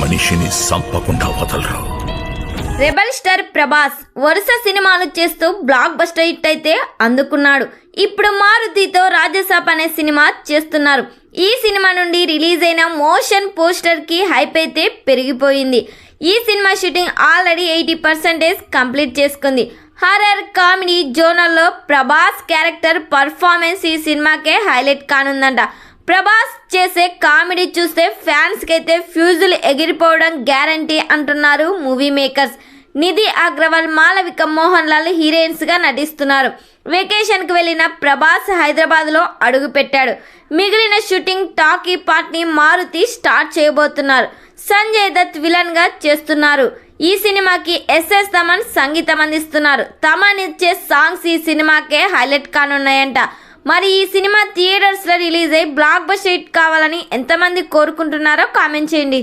మనిషిని సంపకుండా వదలరు. Rebel star Prabhas వరుస సినిమాలు చేస్తూ బ్లాక్ బస్టర్ హిట్ అయితే అందుకున్నాడు. ఇప్పుడు మారుతితో రాజసాబ్ అనే సినిమా చేస్తున్నారు. ఈ సినిమా నుండి రిలీజ్ అయిన మోషన్ పోస్టర్ కి హైప్ అయితే పెరిగిపోయింది. ఈ సినిమా షూటింగ్ ఆల్రెడీ 80% కంప్లీట్ చేసుకుంది. హర్రర్ కామెడీ జోనర్లో ప్రభాస్ క్యారెక్టర్ పర్ఫార్మెన్స్ ఈ సినిమాకే హైలైట్ కానుందంట. ప్రభాస్ చేసే కామెడీ చూస్తే ఫ్యాన్స్కి అయితే ఫ్యూజులు ఎగిరిపోవడం గ్యారంటీ అంటున్నారు మూవీ మేకర్స్. నిధి అగ్రవాల్, మాలవిక మోహన్ లాల్ హీరోయిన్స్గా నటిస్తున్నారు. వెకేషన్కి వెళ్ళిన ప్రభాస్ హైదరాబాద్లో అడుగు పెట్టాడు. మిగిలిన షూటింగ్ టాకీ పార్ట్ని మారుతి స్టార్ట్ చేయబోతున్నారు. సంజయ్ దత్ విలన్గా చేస్తున్నారు. ఈ సినిమాకి ఎస్ఎస్ తమన్ సంగీతం అందిస్తున్నారు. తమన్ ఇచ్చే సాంగ్స్ ఈ సినిమాకే హైలైట్ కానున్నాయంట. మరి ఈ సినిమా థియేటర్స్లో రిలీజ్ అయ్యి బ్లాక్ బస్టర్ హిట్ కావాలని ఎంతమంది కోరుకుంటున్నారో కామెంట్ చేయండి.